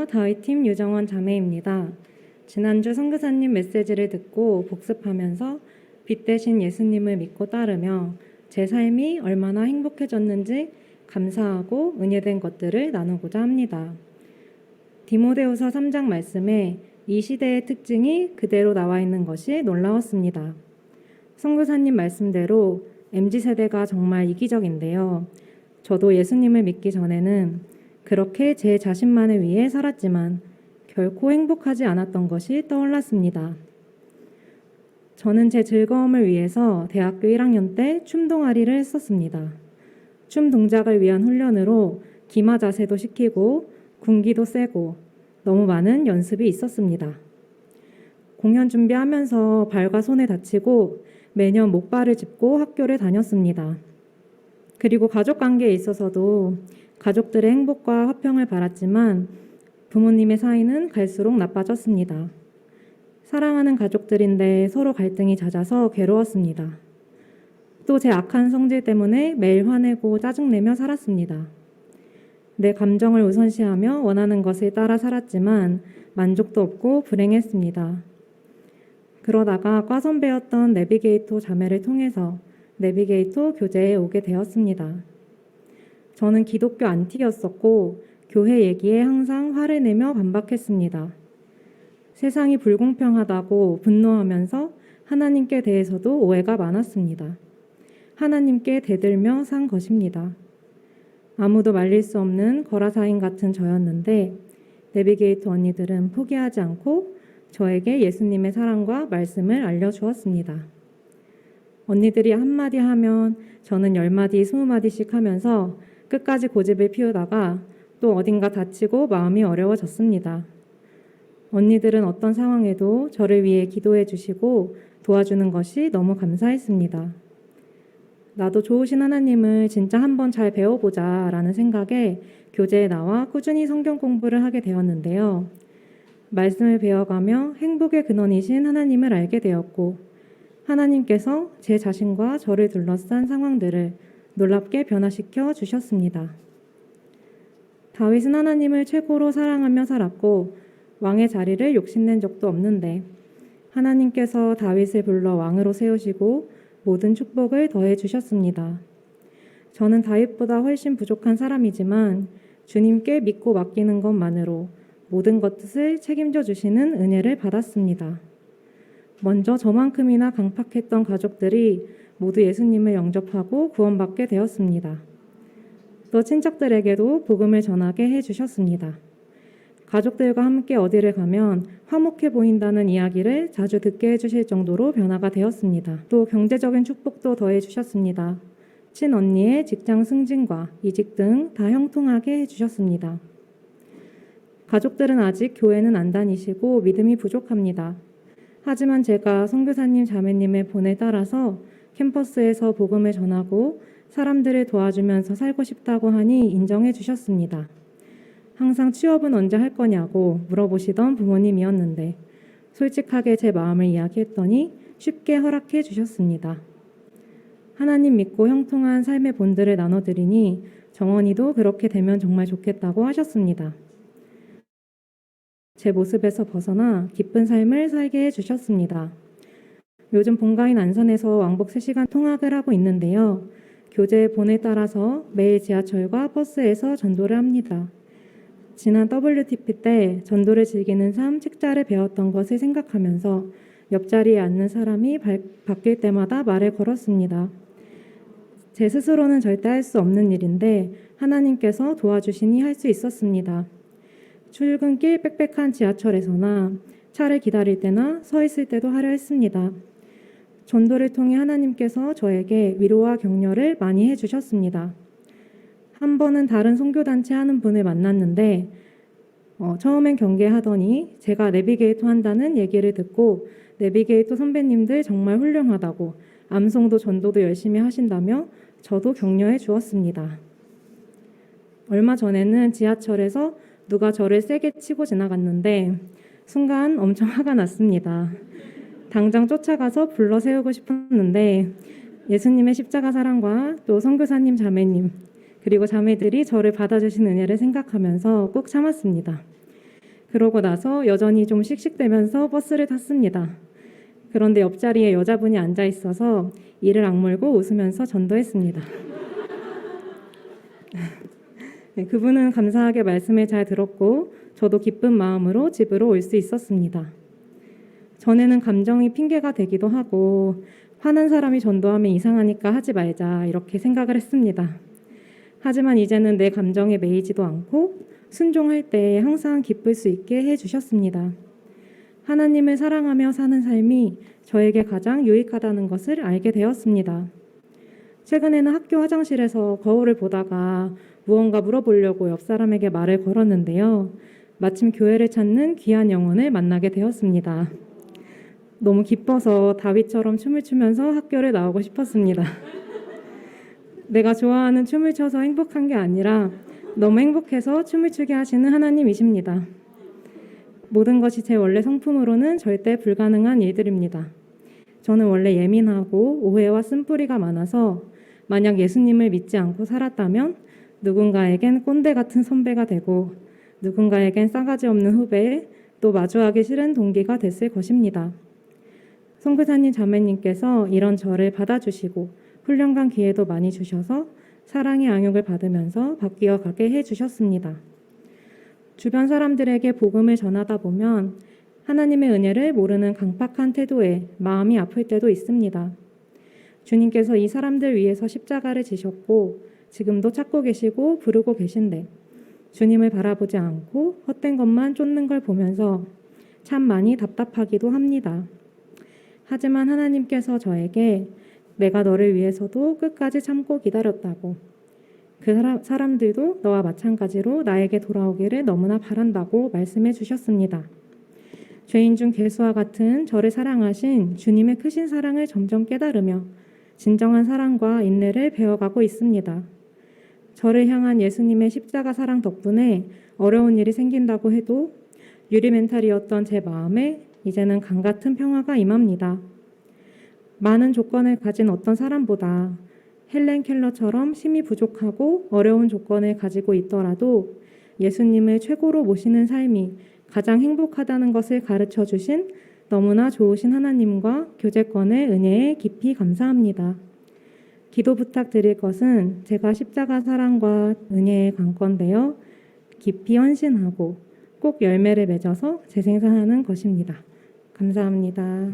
다윗팀 유정원 자매입니다. 지난주 선교사님 메시지를 듣고 복습하면서 빛 대신 예수님을 믿고 따르며 제 삶이 얼마나 행복해졌는지 감사하고 은혜된 것들을 나누고자 합니다. 디모데후서 3장 말씀에 이 시대의 특징이 그대로 나와 있는 것이 놀라웠습니다. 선교사님 말씀대로 MZ세대가 정말 이기적인데요. 저도 예수님을 믿기 전에는 그렇게 제 자신만을 위해 살았지만 결코 행복하지 않았던 것이 떠올랐습니다. 저는 제 즐거움을 위해서 대학교 1학년 때 춤 동아리를 했었습니다. 춤 동작을 위한 훈련으로 기마 자세도 시키고 군기도 세고 너무 많은 연습이 있었습니다. 공연 준비하면서 발과 손에 다치고 매년 목발을 짚고 학교를 다녔습니다. 그리고 가족 관계에 있어서도 가족들의 행복과 화평을 바랐지만 부모님의 사이는 갈수록 나빠졌습니다. 사랑하는 가족들인데 서로 갈등이 잦아서 괴로웠습니다. 또 제 악한 성질 때문에 매일 화내고 짜증내며 살았습니다. 내 감정을 우선시하며 원하는 것을 따라 살았지만 만족도 없고 불행했습니다. 그러다가 과선배였던 내비게이터 자매를 통해서 내비게이터 교제에 오게 되었습니다. 저는 기독교 안티였었고 교회 얘기에 항상 화를 내며 반박했습니다. 세상이 불공평하다고 분노하면서 하나님께 대해서도 오해가 많았습니다. 하나님께 대들며 산 것입니다. 아무도 말릴 수 없는 거라사인 같은 저였는데 내비게이터 언니들은 포기하지 않고 저에게 예수님의 사랑과 말씀을 알려주었습니다. 언니들이 한마디 하면 저는 10마디, 20마디씩 하면서 끝까지 고집을 피우다가 또 어딘가 다치고 마음이 어려워졌습니다. 언니들은 어떤 상황에도 저를 위해 기도해 주시고 도와주는 것이 너무 감사했습니다. 나도 좋으신 하나님을 진짜 한번 잘 배워보자 라는 생각에 교재에 나와 꾸준히 성경 공부를 하게 되었는데요. 말씀을 배워가며 행복의 근원이신 하나님을 알게 되었고 하나님께서 제 자신과 저를 둘러싼 상황들을 놀랍게 변화시켜 주셨습니다. 다윗은 하나님을 최고로 사랑하며 살았고 왕의 자리를 욕심낸 적도 없는데 하나님께서 다윗을 불러 왕으로 세우시고 모든 축복을 더해 주셨습니다. 저는 다윗보다 훨씬 부족한 사람이지만 주님께 믿고 맡기는 것만으로 모든 것을 책임져 주시는 은혜를 받았습니다. 먼저 저만큼이나 강팍했던 가족들이 모두 예수님을 영접하고 구원받게 되었습니다. 또 친척들에게도 복음을 전하게 해주셨습니다. 가족들과 함께 어디를 가면 화목해 보인다는 이야기를 자주 듣게 해주실 정도로 변화가 되었습니다. 또 경제적인 축복도 더해주셨습니다. 친언니의 직장 승진과 이직 등 다 형통하게 해주셨습니다. 가족들은 아직 교회는 안 다니시고 믿음이 부족합니다. 하지만 제가 선교사님 자매님의 본에 따라서 캠퍼스에서 복음을 전하고 사람들을 도와주면서 살고 싶다고 하니 인정해 주셨습니다. 항상 취업은 언제 할 거냐고 물어보시던 부모님이었는데 솔직하게 제 마음을 이야기했더니 쉽게 허락해 주셨습니다. 하나님 믿고 형통한 삶의 본들을 나눠드리니 정원이도 그렇게 되면 정말 좋겠다고 하셨습니다. 제 모습에서 벗어나 기쁜 삶을 살게 해주셨습니다. 요즘 본가인 안산에서 왕복 3시간 통학을 하고 있는데요. 교재 본에 따라서 매일 지하철과 버스에서 전도를 합니다. 지난 WTP 때 전도를 즐기는 삶 책자를 배웠던 것을 생각하면서 옆자리에 앉는 사람이 바뀔 때마다 말을 걸었습니다. 제 스스로는 절대 할 수 없는 일인데 하나님께서 도와주시니 할 수 있었습니다. 출근길 빽빽한 지하철에서나 차를 기다릴 때나 서 있을 때도 하려 했습니다. 전도를 통해 하나님께서 저에게 위로와 격려를 많이 해주셨습니다. 한 번은 다른 선교단체 하는 분을 만났는데 처음엔 경계하더니 제가 내비게이터 한다는 얘기를 듣고 내비게이터 선배님들 정말 훌륭하다고 암송도 전도도 열심히 하신다며 저도 격려해 주었습니다. 얼마 전에는 지하철에서 누가 저를 세게 치고 지나갔는데 순간 엄청 화가 났습니다. 당장 쫓아가서 불러 세우고 싶었는데 예수님의 십자가 사랑과 또 선교사님 자매님 그리고 자매들이 저를 받아주신 은혜를 생각하면서 꼭 참았습니다. 그러고 나서 여전히 좀 씩씩대면서 버스를 탔습니다. 그런데 옆자리에 여자분이 앉아 있어서 이를 악물고 웃으면서 전도했습니다. 네, 그분은 감사하게 말씀을 잘 들었고 저도 기쁜 마음으로 집으로 올 수 있었습니다. 전에는 감정이 핑계가 되기도 하고 화난 사람이 전도하면 이상하니까 하지 말자 이렇게 생각을 했습니다. 하지만 이제는 내 감정에 매이지도 않고 순종할 때 항상 기쁠 수 있게 해주셨습니다. 하나님을 사랑하며 사는 삶이 저에게 가장 유익하다는 것을 알게 되었습니다. 최근에는 학교 화장실에서 거울을 보다가 무언가 물어보려고 옆 사람에게 말을 걸었는데요. 마침 교회를 찾는 귀한 영혼을 만나게 되었습니다. 너무 기뻐서 다윗처럼 춤을 추면서 학교를 나오고 싶었습니다. 내가 좋아하는 춤을 춰서 행복한 게 아니라 너무 행복해서 춤을 추게 하시는 하나님이십니다. 모든 것이 제 원래 성품으로는 절대 불가능한 일들입니다. 저는 원래 예민하고 오해와 쓴뿌리가 많아서 만약 예수님을 믿지 않고 살았다면 누군가에겐 꼰대 같은 선배가 되고 누군가에겐 싸가지 없는 후배, 또 마주하기 싫은 동기가 됐을 것입니다. 선교사님 자매님께서 이런 저를 받아주시고 훈련관 기회도 많이 주셔서 사랑의 양육을 받으면서 바뀌어 가게 해주셨습니다. 주변 사람들에게 복음을 전하다 보면 하나님의 은혜를 모르는 강팍한 태도에 마음이 아플 때도 있습니다. 주님께서 이 사람들 위해서 십자가를 지셨고 지금도 찾고 계시고 부르고 계신데 주님을 바라보지 않고 헛된 것만 쫓는 걸 보면서 참 많이 답답하기도 합니다. 하지만 하나님께서 저에게 내가 너를 위해서도 끝까지 참고 기다렸다고 그 사람들도 너와 마찬가지로 나에게 돌아오기를 너무나 바란다고 말씀해 주셨습니다. 죄인 중 괴수와 같은 저를 사랑하신 주님의 크신 사랑을 점점 깨달으며 진정한 사랑과 인내를 배워가고 있습니다. 저를 향한 예수님의 십자가 사랑 덕분에 어려운 일이 생긴다고 해도 유리멘탈이었던 제 마음에 이제는 강 같은 평화가 임합니다. 많은 조건을 가진 어떤 사람보다 헬렌 켈러처럼 힘이 부족하고 어려운 조건을 가지고 있더라도 예수님을 최고로 모시는 삶이 가장 행복하다는 것을 가르쳐 주신 너무나 좋으신 하나님과 교제권의 은혜에 깊이 감사합니다. 기도 부탁드릴 것은 제가 십자가 사랑과 은혜에 관건되어 깊이 헌신하고 꼭 열매를 맺어서 재생산하는 것입니다. 감사합니다.